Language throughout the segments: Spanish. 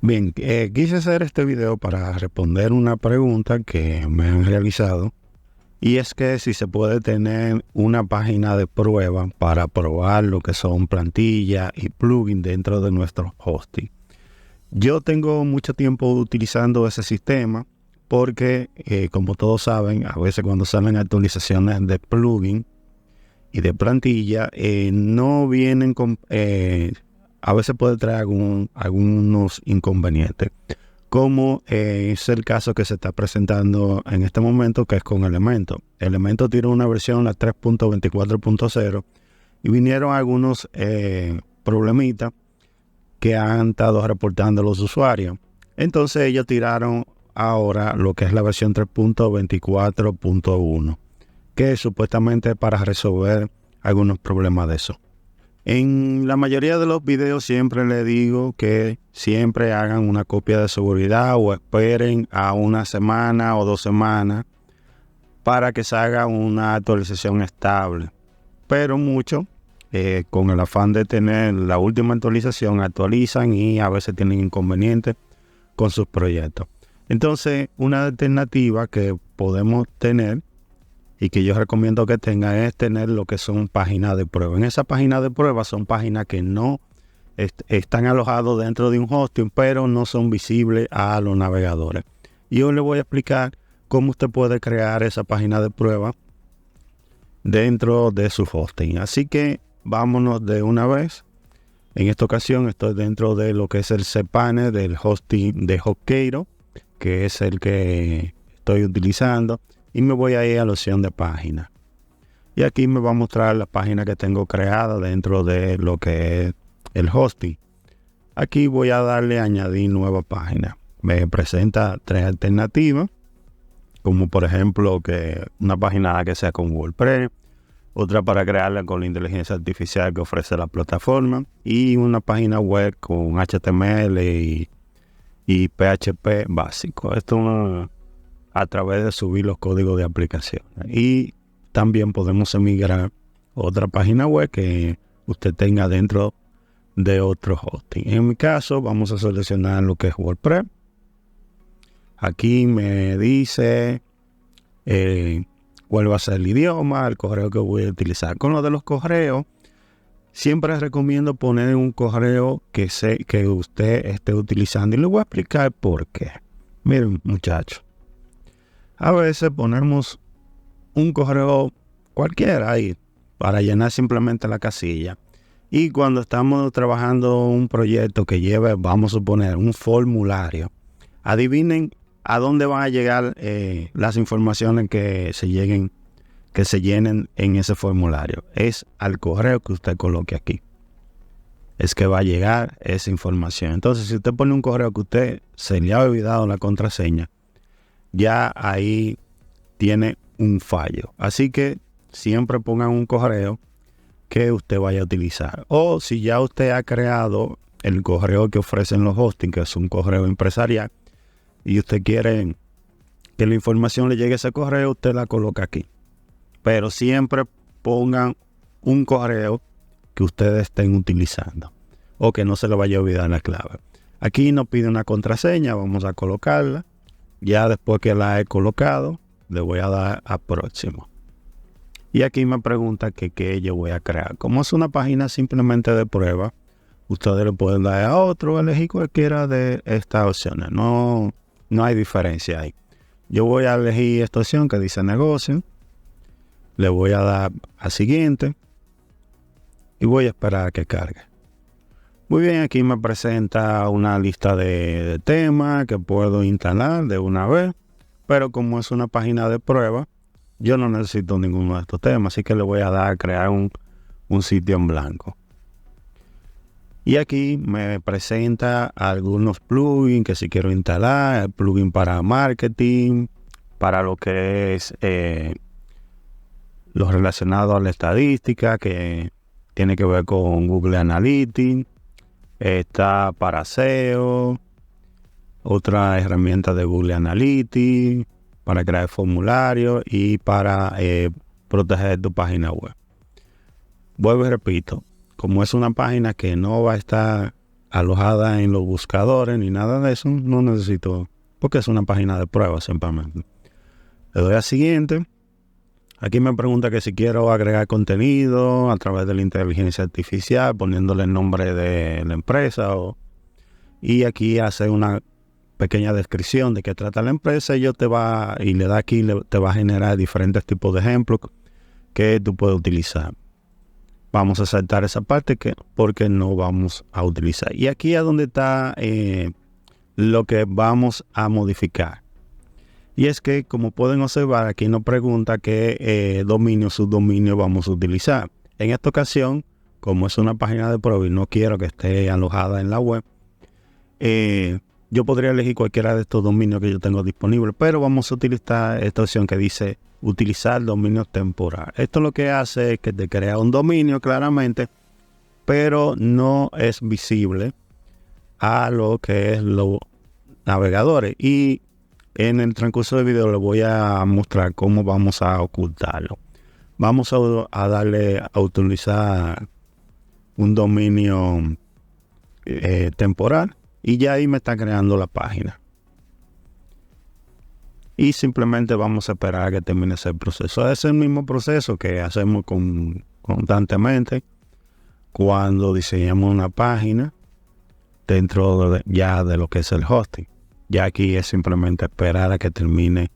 Bien, quise hacer este video para responder una pregunta que me han realizado y es que si se puede tener una página de prueba para probar lo que son plantillas y plugins dentro de nuestro hosting. Yo tengo mucho tiempo utilizando ese sistema porque, como todos saben, a veces cuando salen actualizaciones de plugin y de plantilla, no vienen con... a veces puede traer algunos inconvenientes, como es el caso que se está presentando en este momento, que es con Elementor. Elementor tiene una versión, la 3.24.0, y vinieron algunos problemitas que han estado reportando los usuarios. Entonces ellos tiraron ahora lo que es la versión 3.24.1, que supuestamente es para resolver algunos problemas de eso. En la mayoría de los videos siempre les digo que siempre hagan una copia de seguridad o esperen a una semana o 2 semanas para que se haga una actualización estable. Pero muchos, con el afán de tener la última actualización, actualizan y a veces tienen inconvenientes con sus proyectos. Entonces, una alternativa que podemos tener y que yo recomiendo que tengan es tener lo que son páginas de prueba. En esa página de prueba son páginas que no están alojadas dentro de un hosting, pero no son visibles a los navegadores. Y hoy les voy a explicar cómo usted puede crear esa página de prueba dentro de su hosting. Así que vámonos de una vez. En esta ocasión estoy dentro de lo que es el cPanel del hosting de Hostgator, que es el que estoy utilizando. Y me voy a ir a la opción de página. Y aquí me va a mostrar la página que tengo creada dentro de lo que es el hosting. Aquí voy a darle a añadir nueva página. Me presenta 3 alternativas, como por ejemplo que una página que sea con WordPress, otra para crearla con la inteligencia artificial que ofrece la plataforma y una página web con HTML y PHP básico. Esto a través de subir los códigos de aplicación. Y también podemos emigrar otra página web que usted tenga dentro de otro hosting. En mi caso, vamos a seleccionar lo que es WordPress. Aquí me dice cuál va a ser el idioma, el correo que voy a utilizar. Con lo de los correos, siempre recomiendo poner un correo que usted esté utilizando. Y le voy a explicar por qué. Miren, muchachos. A veces ponemos un correo cualquiera ahí para llenar simplemente la casilla. Y cuando estamos trabajando un proyecto que lleve, vamos a suponer, un formulario, adivinen a dónde van a llegar las informaciones que se llenen en ese formulario. Es al correo que usted coloque aquí. Es que va a llegar esa información. Entonces, si usted pone un correo que usted se le ha olvidado la contraseña, ya ahí tiene un fallo. Así que siempre pongan un correo que usted vaya a utilizar. O si ya usted ha creado el correo que ofrecen los hosting, que es un correo empresarial, y usted quiere que la información le llegue a ese correo, usted la coloca aquí. Pero siempre pongan un correo que ustedes estén utilizando o que no se le vaya a olvidar la clave. Aquí nos pide una contraseña, vamos a colocarla. Ya después que la he colocado, le voy a dar a próximo. Y aquí me pregunta que qué yo voy a crear. Como es una página simplemente de prueba, ustedes le pueden dar a otro, elegir cualquiera de estas opciones. No hay diferencia ahí. Yo voy a elegir esta opción que dice negocio. Le voy a dar a siguiente. Y voy a esperar a que cargue. Muy bien, aquí me presenta una lista de temas que puedo instalar de una vez, pero como es una página de prueba, yo no necesito ninguno de estos temas, así que le voy a dar a crear un sitio en blanco. Y aquí me presenta algunos plugins que si quiero instalar, el plugin para marketing, para lo que es lo relacionado a la estadística, que tiene que ver con Google Analytics. Está para SEO, otra herramienta de Google Analytics, para crear formularios y para proteger tu página web. Vuelvo y repito, como es una página que no va a estar alojada en los buscadores ni nada de eso. No necesito, porque es una página de prueba simplemente. Le doy a siguiente. Aquí me pregunta que si quiero agregar contenido a través de la inteligencia artificial, poniéndole el nombre de la empresa. Y aquí hace una pequeña descripción de qué trata la empresa. Y te va a generar diferentes tipos de ejemplos que tú puedes utilizar. Vamos a saltar esa parte porque no vamos a utilizar. Y aquí es donde está lo que vamos a modificar. Y es que, como pueden observar, aquí nos pregunta qué dominio, subdominio vamos a utilizar. En esta ocasión, como es una página de prueba y no quiero que esté alojada en la web, yo podría elegir cualquiera de estos dominios que yo tengo disponible, pero vamos a utilizar esta opción que dice utilizar dominio temporal. Esto lo que hace es que te crea un dominio claramente, pero no es visible a lo que es los navegadores. Y en el transcurso del video les voy a mostrar cómo vamos a ocultarlo. Vamos a darle a utilizar un dominio temporal y ya ahí me está creando la página. Y simplemente vamos a esperar a que termine ese proceso. Es el mismo proceso que hacemos constantemente cuando diseñamos una página dentro ya de lo que es el hosting. Ya aquí es simplemente esperar a que termine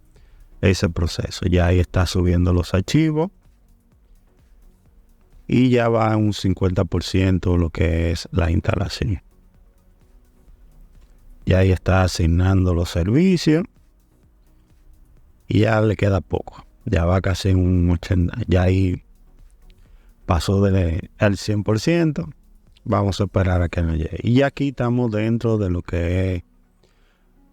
ese proceso. Ya ahí está subiendo los archivos. Y ya va un 50% lo que es la instalación. Ya ahí está asignando los servicios. Y ya le queda poco. Ya va casi un 80%. Ya ahí pasó al 100%. Vamos a esperar a que nos llegue. Y ya aquí estamos dentro de lo que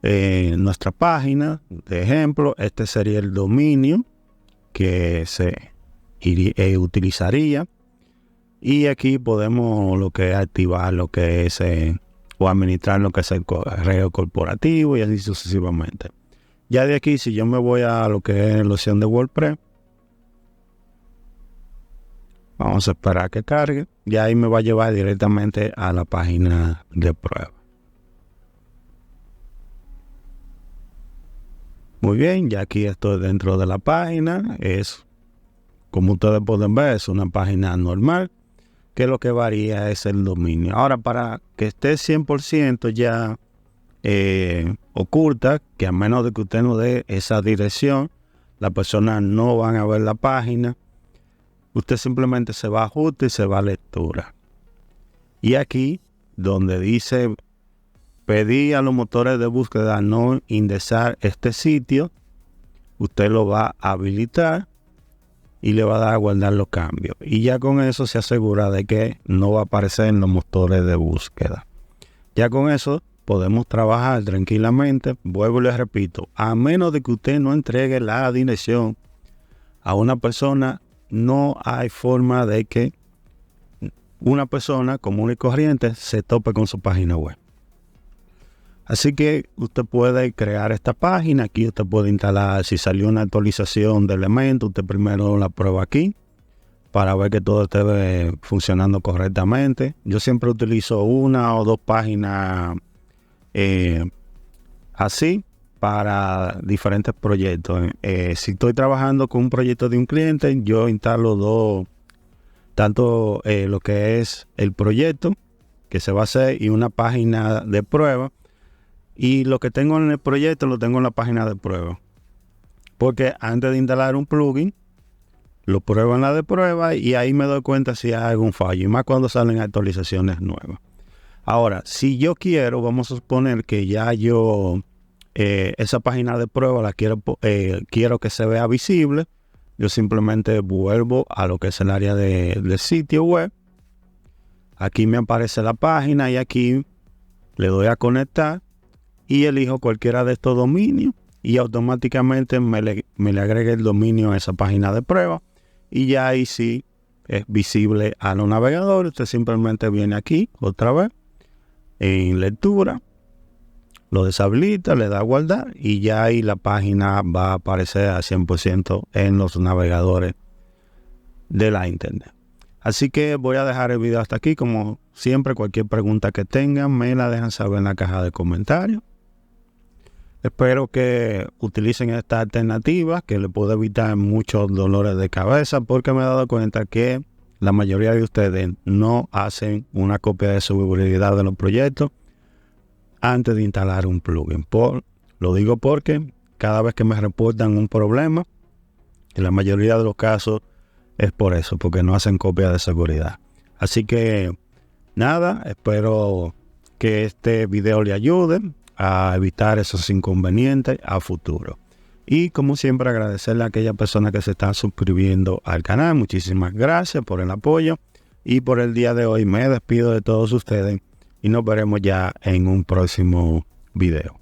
es nuestra página. De ejemplo, este sería el dominio que se utilizaría. Y aquí podemos activar lo que es o administrar lo que es el correo corporativo y así sucesivamente. Ya de aquí, si yo me voy a lo que es la opción de WordPress, vamos a esperar a que cargue. Y ahí me va a llevar directamente a la página de prueba. Muy bien, ya aquí estoy dentro de la página. Como ustedes pueden ver, es una página normal, que lo que varía es el dominio. Ahora, para que esté 100% ya oculta, que a menos de que usted no dé esa dirección, las personas no van a ver la página. Usted simplemente se va a ajuste y se va a lectura. Y aquí, donde dice pedir a los motores de búsqueda no indexar este sitio, usted lo va a habilitar y le va a dar a guardar los cambios. Y ya con eso se asegura de que no va a aparecer en los motores de búsqueda. Ya con eso podemos trabajar tranquilamente. Vuelvo y les repito, a menos de que usted no entregue la dirección a una persona, no hay forma de que una persona común y corriente se tope con su página web. Así que usted puede crear esta página. Aquí usted puede instalar, si salió una actualización de elementos, usted primero la prueba aquí para ver que todo esté funcionando correctamente. Yo siempre utilizo una o dos páginas así para diferentes proyectos. Si estoy trabajando con un proyecto de un cliente, yo instalo tanto lo que es el proyecto que se va a hacer y una página de prueba. Y lo que tengo en el proyecto lo tengo en la página de prueba. Porque antes de instalar un plugin, lo pruebo en la de prueba y ahí me doy cuenta si hay algún fallo. Y más cuando salen actualizaciones nuevas. Ahora, si yo quiero, vamos a suponer que ya yo esa página de prueba la quiero que se vea visible. Yo simplemente vuelvo a lo que es el área del sitio web. Aquí me aparece la página y aquí le doy a conectar. Y elijo cualquiera de estos dominios y automáticamente me le agrega el dominio a esa página de prueba. Y ya ahí sí es visible a los navegadores. Usted simplemente viene aquí otra vez en lectura, lo deshabilita, le da a guardar y ya ahí la página va a aparecer al 100% en los navegadores de la internet. Así que voy a dejar el video hasta aquí. Como siempre, cualquier pregunta que tengan, me la dejan saber en la caja de comentarios. Espero que utilicen esta alternativa que le puede evitar muchos dolores de cabeza, porque me he dado cuenta que la mayoría de ustedes no hacen una copia de seguridad de los proyectos antes de instalar un plugin. Lo digo porque cada vez que me reportan un problema, en la mayoría de los casos es por eso, porque no hacen copia de seguridad. Así que nada, espero que este video le ayude a evitar esos inconvenientes a futuro. Y como siempre, agradecerle a aquellas personas que se están suscribiendo al canal. Muchísimas gracias por el apoyo. Y por el día de hoy me despido de todos ustedes y nos veremos ya en un próximo video.